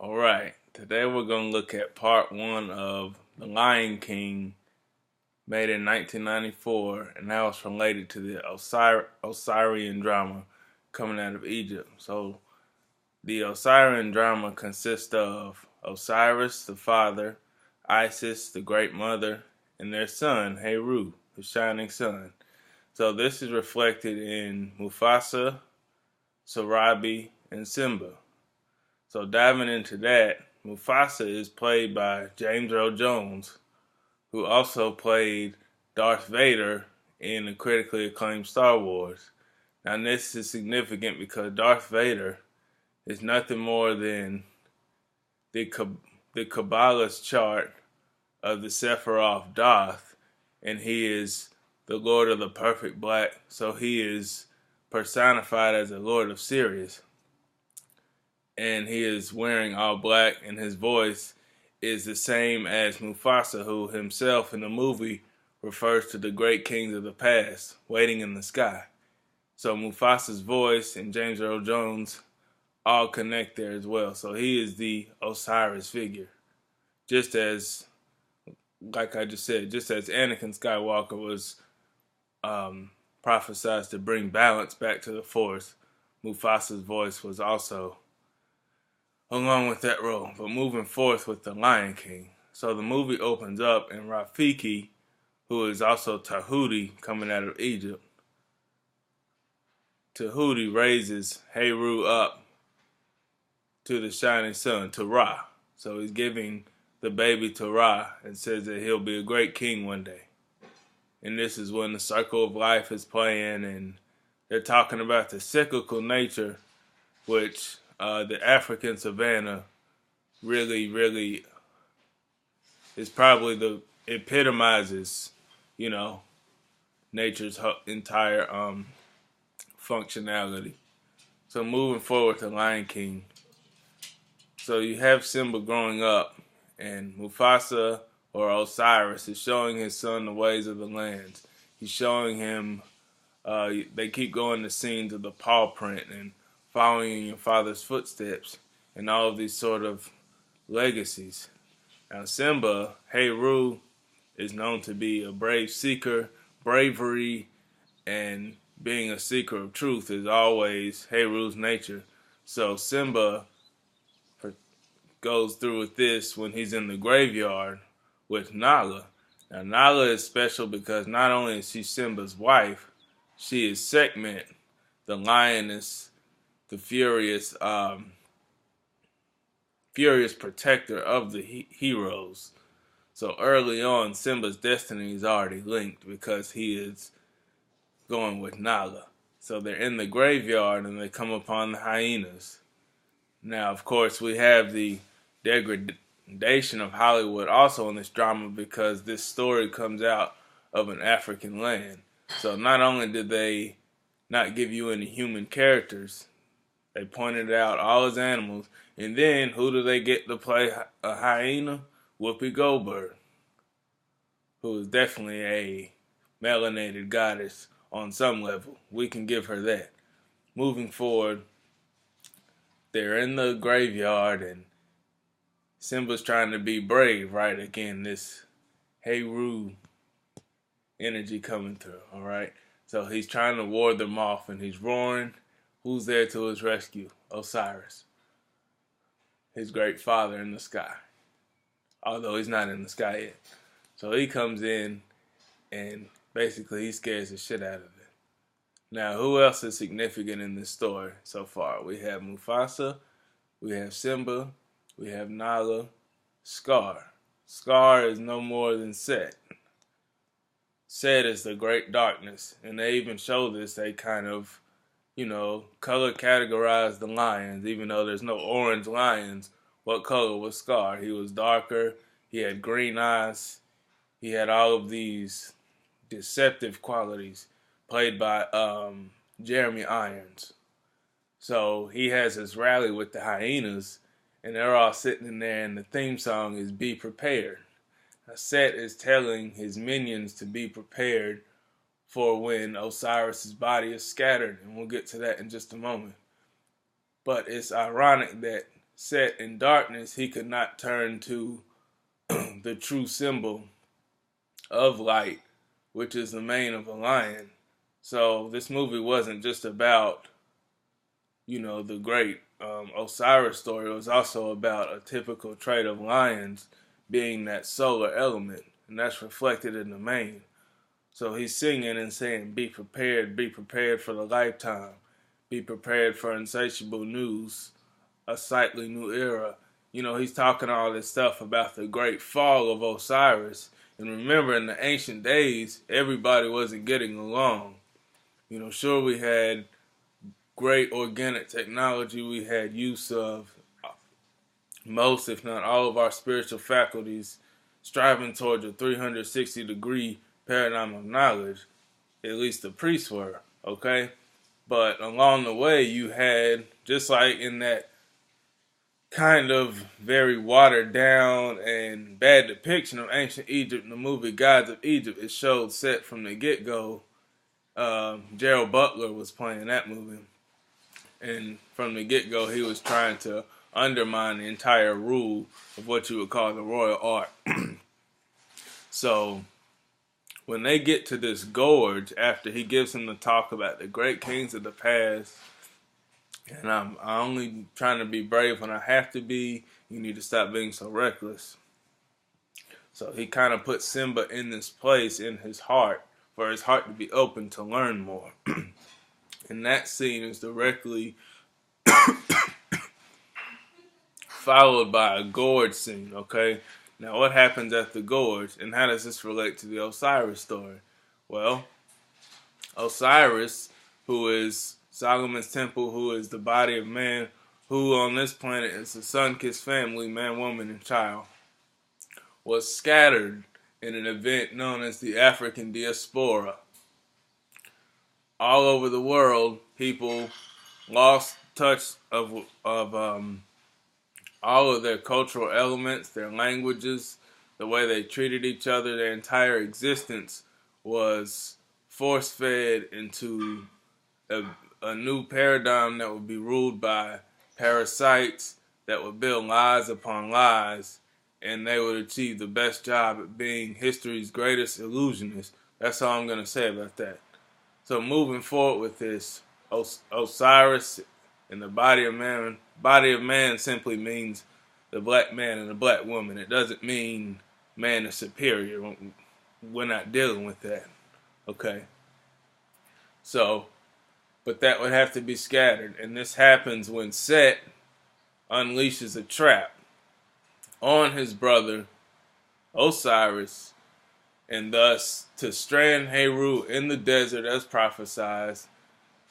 Alright, today we're going to look at part one of The Lion King, made in 1994, and that was related to the Osirian drama coming out of Egypt. So, the Osirian drama consists of Osiris, the father, Isis, the great mother, and their son, Heru, the shining sun. So, this is reflected in Mufasa, Sarabi, and Simba. So diving into that, Mufasa is played by James Earl Jones, who also played Darth Vader in the critically acclaimed Star Wars. Now this is significant because Darth Vader is nothing more than the Kabbalah's chart of the Sephiroth Doth, and he is the Lord of the Perfect Black, so he is personified as the Lord of Sirius. And he is wearing all black, and his voice is the same as Mufasa, who himself in the movie refers to the great kings of the past waiting in the sky. So Mufasa's voice and James Earl Jones all connect there as well. So he is the Osiris figure. Just as, like I just said, just as Anakin Skywalker was prophesied to bring balance back to the Force, Mufasa's voice was also along with that role. But moving forth with The Lion King. So the movie opens up and Rafiki, who is also Tahuti coming out of Egypt, Tahuti raises Heru up to the shining sun, to Ra. So he's giving the baby to Ra and says that he'll be a great king one day. And this is when the circle of life is playing, and they're talking about the cyclical nature, which the African savannah really is probably the epitomizes, nature's entire functionality. So moving forward to Lion King. So you have Simba growing up, and Mufasa, or Osiris, is showing his son the ways of the lands. He's showing him, they keep going to scenes of the paw print and following in your father's footsteps, and all of these sort of legacies. Now Simba, Heru, is known to be a brave seeker. Bravery and being a seeker of truth is always Heru's nature. So Simba goes through with this when he's in the graveyard with Nala. Now Nala is special because not only is she Simba's wife, she is Sekhmet, the lioness, the furious protector of the heroes. So early on, Simba's destiny is already linked because he is going with Nala. So they're in the graveyard and they come upon the hyenas. Now, of course, we have the degradation of Hollywood also in this drama because this story comes out of an African land. So not only did they not give you any human characters, they pointed out all his animals. And then, who do they get to play a hyena? Whoopi Goldberg, who is definitely a melanated goddess on some level. We can give her that. Moving forward, they're in the graveyard, and Simba's trying to be brave, right? Again, this Heru energy coming through, alright? So he's trying to ward them off, and he's roaring. Who's there to his rescue? Osiris, his great father in the sky. Although he's not in the sky yet. So he comes in and basically he scares the shit out of it. Now, who else is significant in this story so far? We have Mufasa, we have Simba, we have Nala, Scar. Scar is no more than Set. Set is the great darkness, and they even show this. They kind of, color categorize the lions, even though there's no orange lions. What color was Scar? He was darker, he had green eyes, he had all of these deceptive qualities, played by Jeremy Irons. So he has his rally with the hyenas, and they're all sitting in there, and the theme song is Be Prepared. Now, Set is telling his minions to be prepared for when Osiris's body is scattered, and we'll get to that in just a moment. But it's ironic that set in darkness, he could not turn to the true symbol of light, which is the mane of a lion. So this movie wasn't just about, the great Osiris story. It was also about a typical trait of lions being that solar element, and that's reflected in the mane. So he's singing and saying, be prepared for the lifetime, be prepared for insatiable news, a sightly new era. He's talking all this stuff about the great fall of Osiris. And remember, in the ancient days, everybody wasn't getting along. Sure, we had great organic technology. We had use of most, if not all, of our spiritual faculties, striving towards a 360-degree paradigm of knowledge. At least the priests were, okay? But along the way, you had, just like in that kind of very watered down and bad depiction of ancient Egypt in the movie Gods of Egypt, it showed set from the get-go. Gerald Butler was playing that movie. And from the get-go, he was trying to undermine the entire rule of what you would call the royal art. So when they get to this gorge, after he gives him the talk about the great kings of the past, and I'm only trying to be brave when I have to be, you need to stop being so reckless. So he kind of puts Simba in this place in his heart, for his heart to be open to learn more. And that scene is directly followed by a gorge scene, okay? Now, what happens at the gorge, and how does this relate to the Osiris story? Well, Osiris, who is Solomon's temple, who is the body of man, who on this planet is a sun-kissed family, man, woman, and child, was scattered in an event known as the African diaspora. All over the world, people lost touch of all of their cultural elements, their languages, the way they treated each other. Their entire existence was force-fed into a new paradigm that would be ruled by parasites that would build lies upon lies, and they would achieve the best job at being history's greatest illusionist. That's all I'm going to say about that. So moving forward with this, Osiris and the body of man. Body of man simply means the black man and the black woman. It doesn't mean man is superior. We're not dealing with that. Okay. So, but that would have to be scattered. And this happens when Set unleashes a trap on his brother Osiris, and thus to strand Heru in the desert as prophesied,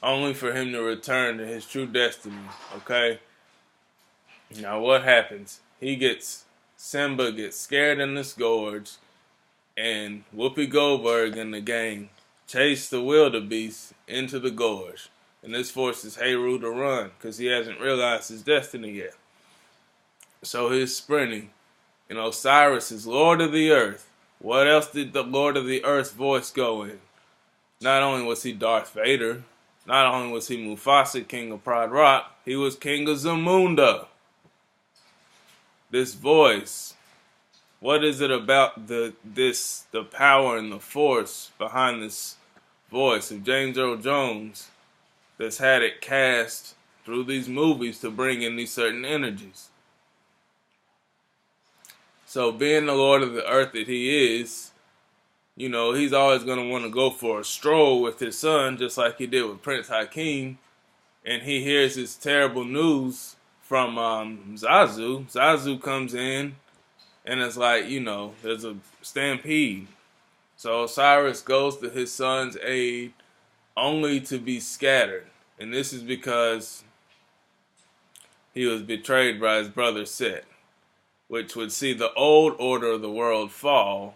only for him to return to his true destiny, okay? Now what happens? Simba gets scared in this gorge, and Whoopi Goldberg and the gang chase the wildebeest into the gorge. And this forces Heru to run, because he hasn't realized his destiny yet. So he's sprinting, and Osiris is Lord of the Earth. What else did the Lord of the Earth's voice go in? Not only was he Darth Vader, not only was he Mufasa, King of Pride Rock, he was King of Zamunda. This voice, what is it about the power and the force behind this voice of James Earl Jones that's had it cast through these movies to bring in these certain energies? So being the Lord of the Earth that he is, he's always going to want to go for a stroll with his son, just like he did with Prince Hakeem. And he hears this terrible news from Zazu. Zazu comes in, and it's like, there's a stampede. So Osiris goes to his son's aid only to be scattered. And this is because he was betrayed by his brother Set, which would see the old order of the world fall.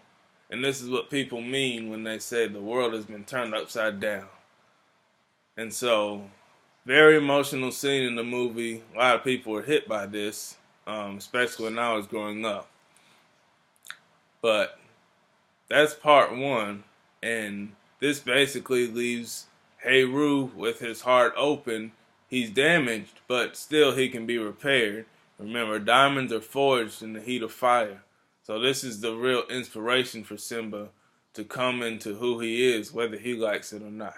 And this is what people mean when they say the world has been turned upside down. And so, very emotional scene in the movie. A lot of people were hit by this, especially when I was growing up. But that's part one. And this basically leaves Heru with his heart open. He's damaged, but still he can be repaired. Remember, diamonds are forged in the heat of fire. So this is the real inspiration for Simba to come into who he is, whether he likes it or not.